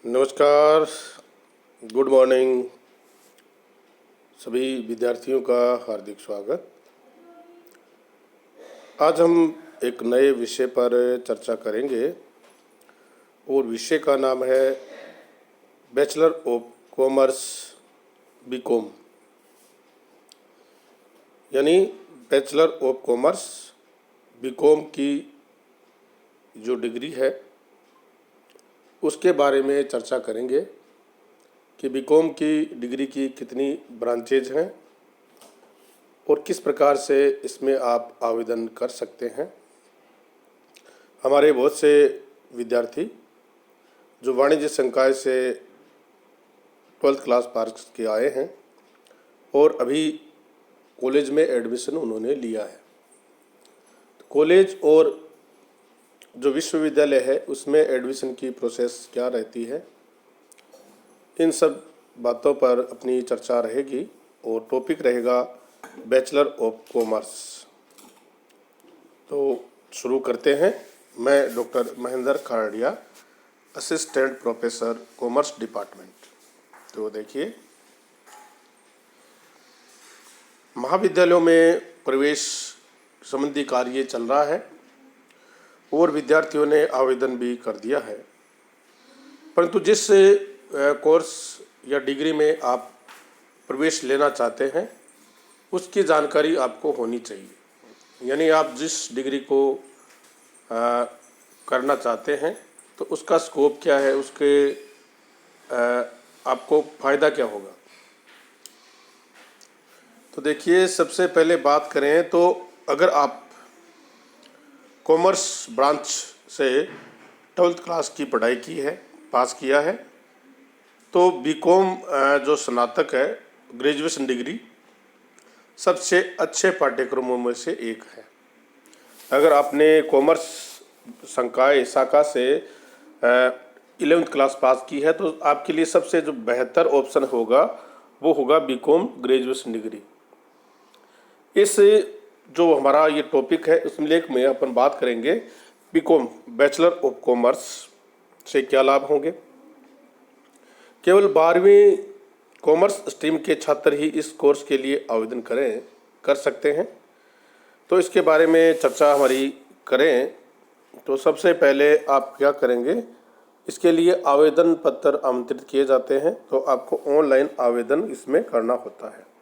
नमस्कार, good morning. सभी विद्यार्थियों का हार्दिक स्वागत। आज हम एक नए विषय पर चर्चा करेंगे और विषय का नाम है बैचलर ऑफ कॉमर्स बीकॉम, यानी बैचलर ऑफ कॉमर्स बीकॉम की जो डिग्री है उसके बारे में चर्चा करेंगे कि बीकॉम की डिग्री की कितनी ब्रांचेज हैं और किस प्रकार से इसमें आप आवेदन कर सकते हैं। हमारे बहुत से विद्यार्थी जो वाणिज्य संकाय से 12th क्लास पास के आए हैं और अभी कॉलेज में एडमिशन उन्होंने लिया है। कॉलेज और जो विश्वविद्यालय है उसमें एडमिशन की प्रोसेस क्या रहती है, इन सब बातों पर अपनी चर्चा रहेगी और टॉपिक रहेगा बैचलर ऑफ कॉमर्स। तो शुरू करते हैं। मैं doctor Mahendra Khardia, assistant professor commerce department. तो देखिए, महाविद्यालयों में प्रवेश संबंधी कार्य चल रहा है और विद्यार्थियों ने आवेदन भी कर दिया है, परंतु जिस कोर्स या डिग्री में आप प्रवेश लेना चाहते हैं उसकी जानकारी आपको होनी चाहिए। यानी आप जिस डिग्री को करना चाहते हैं तो उसका स्कोप क्या है, उसके आपको फ़ायदा क्या होगा। तो देखिए, सबसे पहले बात करें तो अगर आप कॉमर्स ब्रांच से 12th क्लास की पढ़ाई की है, पास किया है, तो बीकॉम जो स्नातक है, ग्रेजुएशन डिग्री सबसे अच्छे पाठ्यक्रमों में से एक है। अगर आपने कॉमर्स संकाय शाखा से 11th क्लास पास की है तो आपके लिए सबसे जो बेहतर ऑप्शन होगा वो होगा बीकॉम ग्रेजुएशन डिग्री। इस जो हमारा ये टॉपिक है उसमें लेख में अपन बात करेंगे बीकॉम बैचलर ऑफ कॉमर्स से क्या लाभ होंगे। केवल 12वीं कॉमर्स स्ट्रीम के छात्र ही इस कोर्स के लिए आवेदन कर सकते हैं। तो इसके बारे में चर्चा हमारी करें तो सबसे पहले आप क्या करेंगे, इसके लिए आवेदन पत्र आमंत्रित किए जाते हैं, तो आपको ऑनलाइन आवेदन इसमें करना होता है।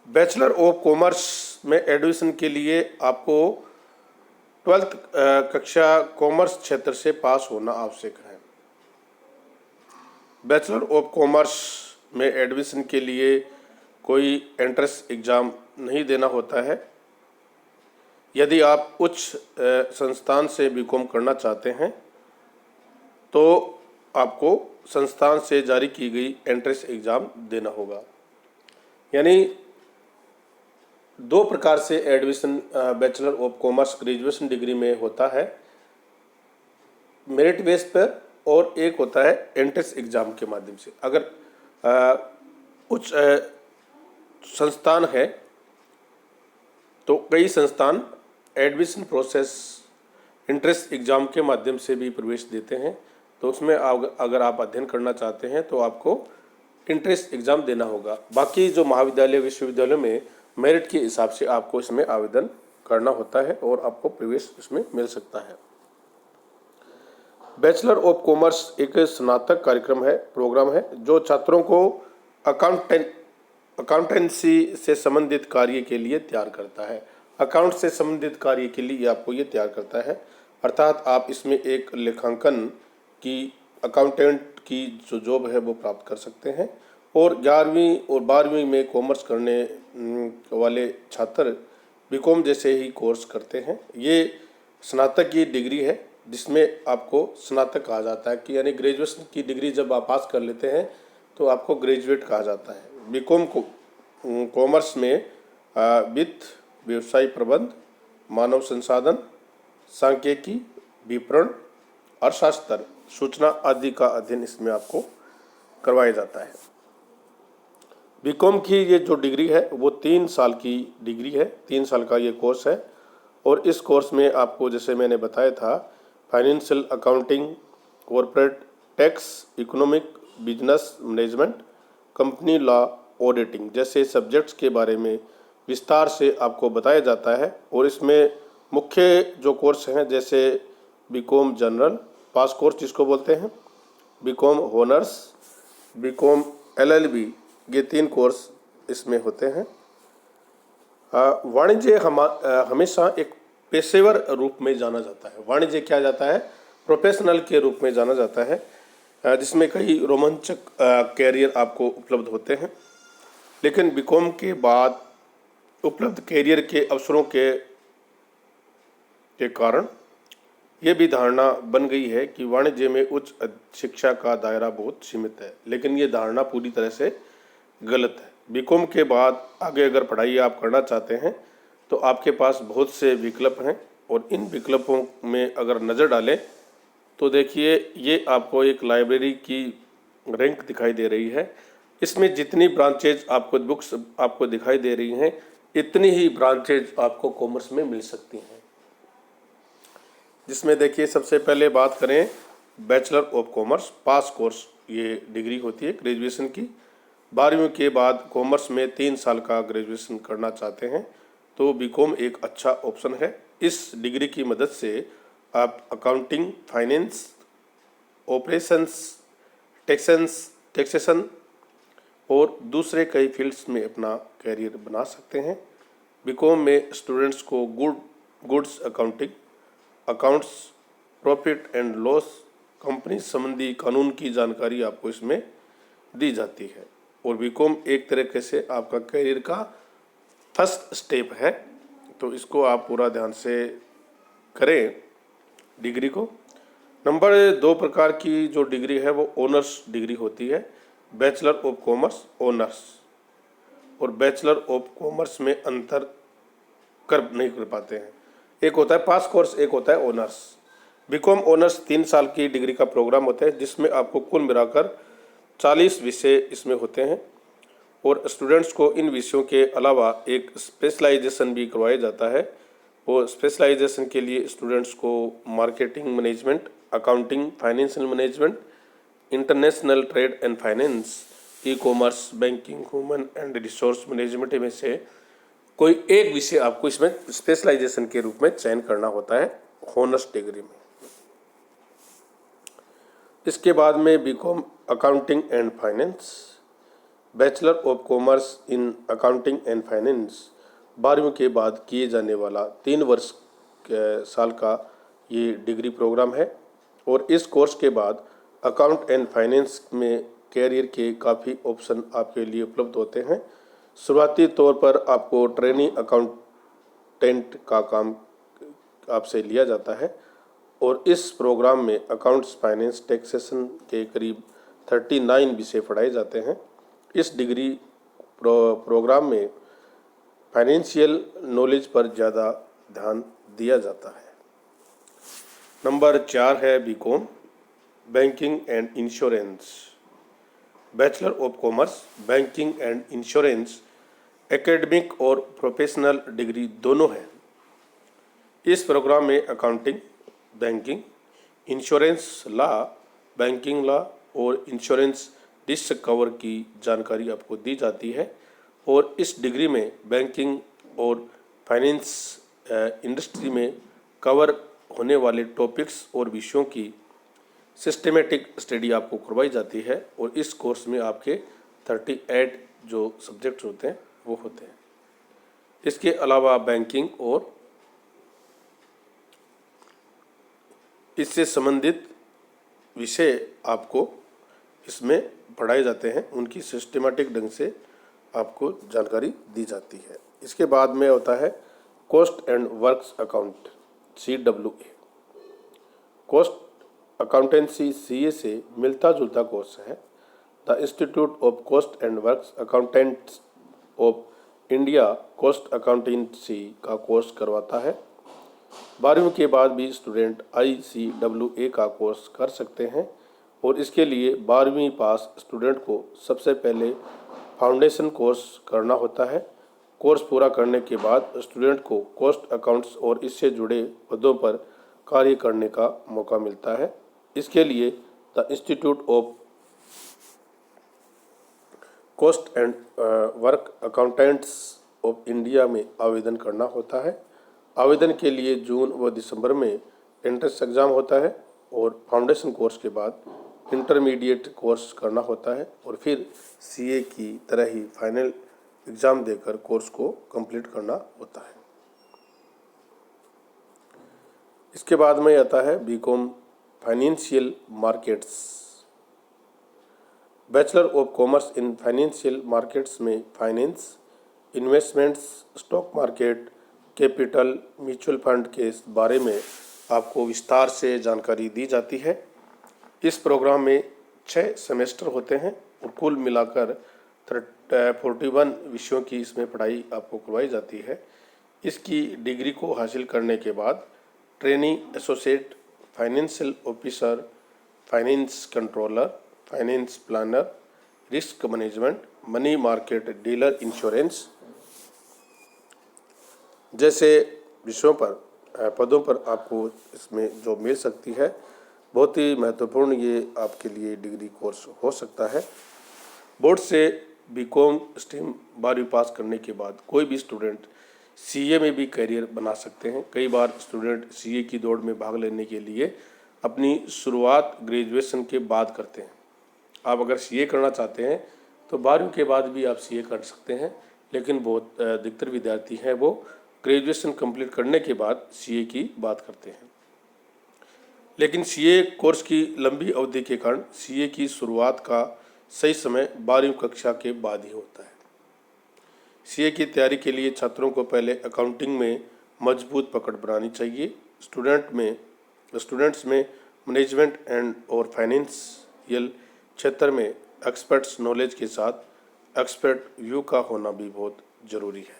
बैचलर ऑफ कॉमर्स में एडमिशन के लिए आपको 12th कक्षा कॉमर्स क्षेत्र से पास होना आवश्यक है। बैचलर ऑफ कॉमर्स में एडमिशन के लिए कोई एंट्रेंस एग्ज़ाम नहीं देना होता है। यदि आप उच्च संस्थान से बीकॉम करना चाहते हैं तो आपको संस्थान से जारी की गई एंट्रेंस एग्ज़ाम देना होगा। यानी दो प्रकार से admission bachelor of commerce graduation degree में होता है, मेरिट बेस पर, और एक होता है एंट्रेंस एग्ज़ाम के माध्यम से। अगर उच्च संस्थान है तो कई संस्थान एडमिशन प्रोसेस एंट्रेंस एग्ज़ाम के माध्यम से भी प्रवेश देते हैं, तो उसमें अगर आप अध्ययन करना चाहते हैं तो आपको एंट्रेंस एग्ज़ाम देना होगा। बाकी जो महाविद्यालय विश्वविद्यालय में मेरिट के हिसाब से आपको इसमें आवेदन करना होता है और आपको प्रवेश इसमें मिल सकता है। बैचलर ऑफ कॉमर्स एक स्नातक प्रोग्राम है जो छात्रों को अकाउंटेंसी से संबंधित कार्य के लिए तैयार करता है। अकाउंट से संबंधित कार्य के लिए आपको ये तैयार करता है, अर्थात आप इसमें एक लेखांकन की अकाउंटेंट की जो जॉब है वो प्राप्त कर सकते हैं। और 11वीं और 12वीं में कॉमर्स करने वाले छात्र बीकॉम जैसे ही कोर्स करते हैं। ये स्नातक की डिग्री है जिसमें आपको स्नातक कहा जाता है कि यानी ग्रेजुएशन की डिग्री जब आप पास कर लेते हैं तो आपको ग्रेजुएट कहा जाता है। बीकॉम को कॉमर्स में वित्त, व्यवसाय प्रबंध, मानव संसाधन, सांख्यिकी, विपणन, अर्थशास्त्र, सूचना आदि का अध्ययन इसमें आपको करवाया जाता है। बीकॉम की ये जो डिग्री है वो 3 साल की डिग्री है, 3 साल का ये कोर्स है। और इस कोर्स में आपको, जैसे मैंने बताया था, financial accounting, corporate tax, economic, business management, company law, auditing जैसे सब्जेक्ट्स के बारे में विस्तार से आपको बताया जाता है। और इसमें मुख्य जो कोर्स हैं जैसे बीकॉम जनरल पास कोर्स जिसको बोलते हैं, बीकॉम होनर्स, बीकॉम एलएलबी, ये 3 कोर्स इसमें होते हैं। वाणिज्य हमेशा एक पेशेवर रूप में जाना जाता है। वाणिज्य क्या जाता है, प्रोफेशनल के रूप में जाना जाता है, जिसमें कई रोमांचक कैरियर आपको उपलब्ध होते हैं। लेकिन बीकॉम के बाद उपलब्ध कैरियर के अवसरों के कारण ये भी धारणा बन गई है कि वाणिज्य में उच्च शिक्षा का दायरा बहुत सीमित है, लेकिन ये धारणा पूरी तरह से गलत है। बीकॉम के बाद आगे अगर पढ़ाई आप करना चाहते हैं तो आपके पास बहुत से विकल्प हैं, और इन विकल्पों में अगर नज़र डालें तो देखिए ये आपको एक लाइब्रेरी की रैंक दिखाई दे रही है। इसमें जितनी ब्रांचेज आपको बुक्स आपको दिखाई दे रही हैं, इतनी ही ब्रांचेज आपको कॉमर्स में मिल सकती हैं। जिसमें देखिए सबसे पहले बात करें bachelor of commerce pass course, ये डिग्री होती है ग्रेजुएशन की। 12वीं के बाद कॉमर्स में 3 साल का ग्रेजुएशन करना चाहते हैं तो बीकॉम एक अच्छा ऑप्शन है। इस डिग्री की मदद से आप अकाउंटिंग, फाइनेंस, ऑपरेशंस, टैक्सेशन और दूसरे कई फील्ड्स में अपना कैरियर बना सकते हैं। बीकॉम में स्टूडेंट्स को goods accounting, accounts, profit and loss, company संबंधी कानून की जानकारी आपको इसमें दी जाती है। और बीकॉम एक तरीके से आपका कैरियर का फर्स्ट स्टेप है, तो इसको आप पूरा ध्यान से करें डिग्री को। नंबर 2 प्रकार की जो डिग्री है वो ऑनर्स डिग्री होती है, बैचलर ऑफ कॉमर्स ऑनर्स। और बैचलर ऑफ कॉमर्स में अंतर नहीं कर पाते हैं, एक होता है पास कोर्स, एक होता है ऑनर्स। बीकॉम ऑनर्स 3 साल की डिग्री का प्रोग्राम होता है, जिसमें आपको कुल मिलाकर 40 विषय इसमें होते हैं, और स्टूडेंट्स को इन विषयों के अलावा एक स्पेशलाइजेशन भी करवाया जाता है। और स्पेशलाइजेशन के लिए स्टूडेंट्स को marketing management, accounting, financial management, international trade and finance, e commerce, banking, human and resource management में से कोई एक विषय आपको इसमें स्पेशलाइजेशन के रूप में चयन करना होता है ऑनर्स डिग्री में। इसके बाद में B Com accounting and finance, bachelor of commerce in accounting and finance 12वीं के बाद किए जाने वाला 3 वर्ष साल का ये डिग्री प्रोग्राम है। और इस कोर्स के बाद अकाउंट एंड फाइनेंस में कैरियर के काफ़ी ऑप्शन आपके लिए उपलब्ध होते हैं। शुरुआती तौर पर आपको ट्रेनी अकाउंटेंट का काम आपसे लिया जाता है, और इस प्रोग्राम में अकाउंट्स, फाइनेंस, टैक्सेशन के करीब 39 विषय पढ़ाए जाते हैं। इस डिग्री प्रोग्राम में फाइनेंशियल नॉलेज पर ज़्यादा ध्यान दिया जाता है। नंबर 4 है B Com banking and insurance. Bachelor of commerce banking and insurance academic और प्रोफेशनल डिग्री दोनों है। इस प्रोग्राम में accounting, banking, insurance law, banking law और इंश्योरेंस रिस्क कवर की जानकारी आपको दी जाती है। और इस डिग्री में बैंकिंग और फाइनेंस इंडस्ट्री में कवर होने वाले टॉपिक्स और विषयों की सिस्टमेटिक स्टडी आपको करवाई जाती है। और इस कोर्स में आपके 38 जो सब्जेक्ट्स होते हैं वो होते हैं। इसके अलावा बैंकिंग और इससे संबंधित विषय आपको इसमें पढ़ाए जाते हैं, उनकी सिस्टमेटिक ढंग से आपको जानकारी दी जाती है। इसके बाद में होता है cost and works account CWA। Cost accountancy CA से मिलता जुलता कोर्स है। The institute of cost and works accountants of India cost accountancy का कोर्स करवाता है। 12वीं के बाद भी स्टूडेंट ICWA का कोर्स कर सकते हैं, और इसके लिए 12वीं पास स्टूडेंट को सबसे पहले फाउंडेशन कोर्स करना होता है। कोर्स पूरा करने के बाद स्टूडेंट को कॉस्ट अकाउंट्स और इससे जुड़े पदों पर कार्य करने का मौका मिलता है। इसके लिए the institute of cost and work accountants of India में आवेदन करना होता है। आवेदन के लिए जून व दिसंबर में एंट्रेंस एग्ज़ाम होता है और फाउंडेशन कोर्स के बाद इंटरमीडिएट कोर्स करना होता है और फिर सीए की तरह ही फाइनल एग्ज़ाम देकर कोर्स को कंप्लीट करना होता है। इसके बाद में आता है BCom financial markets. Bachelor of commerce in financial markets में finance, investments, stock market, capital, mutual fund के बारे में आपको विस्तार से जानकारी दी जाती है। इस प्रोग्राम में 6 सेमेस्टर होते हैं और कुल मिलाकर 41 विषयों की इसमें पढ़ाई आपको करवाई जाती है। इसकी डिग्री को हासिल करने के बाद training associate, financial officer, finance controller, finance planner, risk management, money market dealer, insurance जैसे विषयों पर पदों पर आपको इसमें जॉब मिल सकती है। बहुत ही महत्वपूर्ण ये आपके लिए डिग्री कोर्स हो सकता है। बोर्ड से बीकॉम स्ट्रीम 12वीं पास करने के बाद कोई भी स्टूडेंट सीए में भी करियर बना सकते हैं। कई बार स्टूडेंट सीए की दौड़ में भाग लेने के लिए अपनी शुरुआत ग्रेजुएशन के बाद करते हैं। आप अगर सीए करना चाहते हैं तो 12वीं के बाद भी आप सीए कर सकते हैं, लेकिन बहुत अधिकतर विद्यार्थी हैं वो ग्रेजुएशन कंप्लीट करने के बाद सीए की बात करते हैं। लेकिन सीए कोर्स की लंबी अवधि के कारण सीए की शुरुआत का सही समय 12वीं कक्षा के बाद ही होता है। सीए की तैयारी के लिए छात्रों को पहले अकाउंटिंग में मजबूत पकड़ बनानी चाहिए। स्टूडेंट्स में मैनेजमेंट एंड और फाइनेंशियल क्षेत्र में एक्सपर्ट्स नॉलेज के साथ एक्सपर्ट व्यू का होना भी बहुत जरूरी है।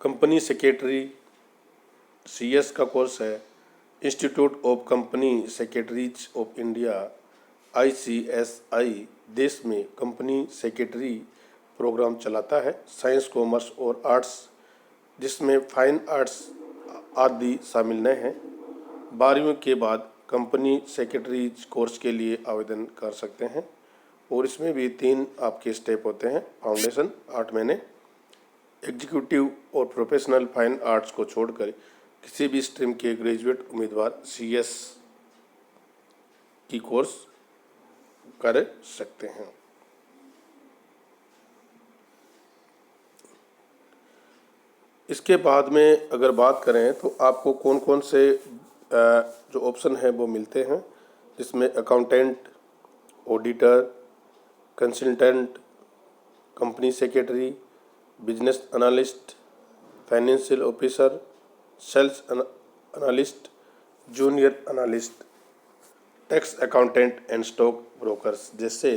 कंपनी सेक्रेटरी सीएस का कोर्स है। Institute of company secretaries of India ICSI देश में कंपनी सेक्रेटरी प्रोग्राम चलाता है। साइंस, कॉमर्स और आर्ट्स जिसमें फाइन आर्ट्स आदि शामिल न हैं 12वीं के बाद कंपनी सेक्रेटरीज कोर्स के लिए आवेदन कर सकते हैं और इसमें भी 3 आपके स्टेप होते हैं। फाउंडेशन 8 महीने, एग्जीक्यूटिव और प्रोफेशनल फाइन आर्ट्स को छोड़कर किसी भी स्ट्रीम के ग्रेजुएट उम्मीदवार सीएस की कोर्स कर सकते हैं। इसके बाद में अगर बात करें तो आपको कौन कौन से जो ऑप्शन हैं वो मिलते हैं, जिसमें accountant, auditor, consultant, company secretary, business analyst, financial officer, sales analyst, junior analyst, tax accountant and stock brokers जैसे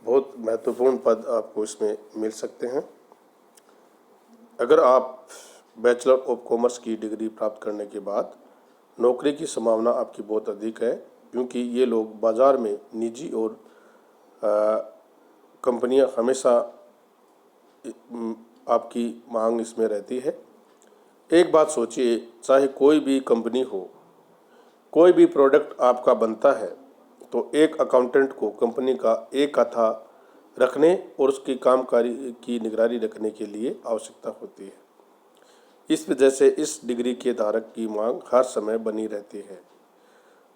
बहुत महत्वपूर्ण पद आपको इसमें मिल सकते हैं। अगर आप बैचलर ऑफ कॉमर्स की डिग्री प्राप्त करने के बाद नौकरी की संभावना आपकी बहुत अधिक है, क्योंकि ये लोग बाज़ार में निजी और कंपनियां हमेशा आपकी मांग इसमें रहती है। एक बात सोचिए, चाहे कोई भी कंपनी हो, कोई भी प्रोडक्ट आपका बनता है तो एक अकाउंटेंट को कंपनी का एक हाथा रखने और उसकी कामकाजी की निगरानी रखने के लिए आवश्यकता होती है। इस वजह से इस डिग्री के धारक की मांग हर समय बनी रहती है।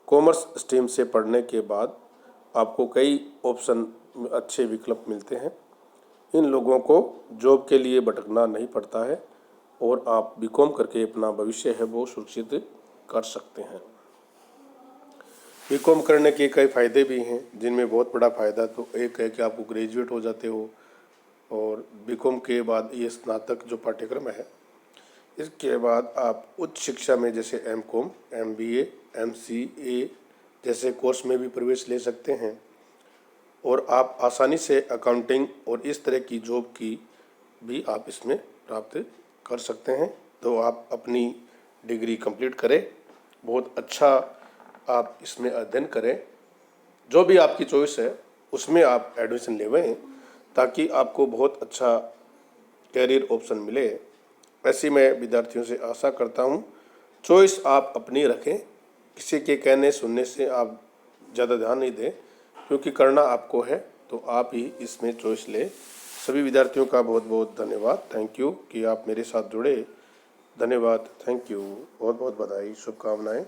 कॉमर्स स्ट्रीम से पढ़ने के बाद आपको कई ऑप्शन अच्छे विकल्प मिलते हैं। इन लोगों को जॉब के लिए भटकना नहीं पड़ता है और आप बीकॉम करके अपना भविष्य है वो सुरक्षित कर सकते हैं। बीकॉम करने के कई फ़ायदे भी हैं, जिनमें बहुत बड़ा फ़ायदा तो एक है कि आपको ग्रेजुएट हो जाते हो और बीकॉम के बाद ये स्नातक जो पाठ्यक्रम है, इसके बाद आप उच्च शिक्षा में जैसे MCOM, MBA, MCA जैसे कोर्स में भी प्रवेश ले सकते हैं और आप आसानी से अकाउंटिंग और इस तरह की जॉब की भी आप इसमें प्राप्त कर सकते हैं। तो आप अपनी डिग्री कंप्लीट करें, बहुत अच्छा आप इसमें अध्ययन करें, जो भी आपकी चॉइस है उसमें आप एडमिशन लेवें ताकि आपको बहुत अच्छा कैरियर ऑप्शन मिले। ऐसी मैं विद्यार्थियों से आशा करता हूँ। चॉइस आप अपनी रखें किसी के कहने सुनने से आप ज़्यादा ध्यान नहीं दें, क्योंकि करना आपको है, तो आप ही इसमें चॉइस लें। सभी विद्यार्थियों का बहुत बहुत धन्यवाद। थैंक यू कि आप मेरे साथ जुड़े। धन्यवाद, थैंक यू, बहुत बहुत बधाई, शुभकामनाएं।